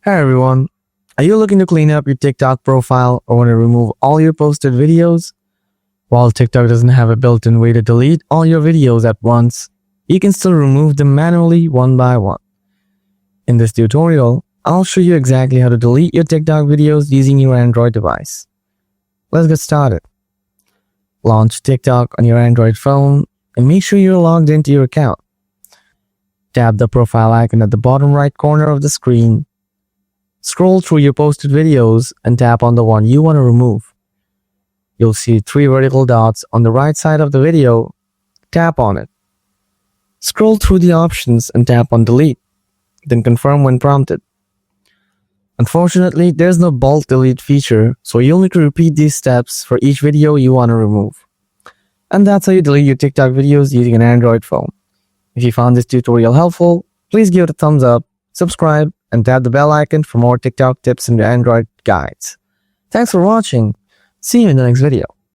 Hi everyone. Are you looking to clean up your TikTok profile or want to remove all your posted videos? While TikTok doesn't have a built-in way to delete all your videos at once, you can still remove them manually one by one. In this tutorial, I'll show you exactly how to delete your TikTok videos using your Android device. Let's get started. Launch TikTok on your Android phone and make sure you're logged into your account. Tap the profile icon at the bottom right corner of the screen. Scroll through your posted videos and tap on the one you want to remove. You'll see 3 vertical dots on the right side of the video. Tap on it. Scroll through the options and tap on delete, then confirm when prompted. Unfortunately, there's no bulk delete feature, so you'll need to repeat these steps for each video you want to remove. And that's how you delete your TikTok videos using an Android phone. If you found this tutorial helpful, please give it a thumbs up, subscribe, and tap the bell icon for more TikTok tips and Android guides. Thanks for watching. See you in the next video.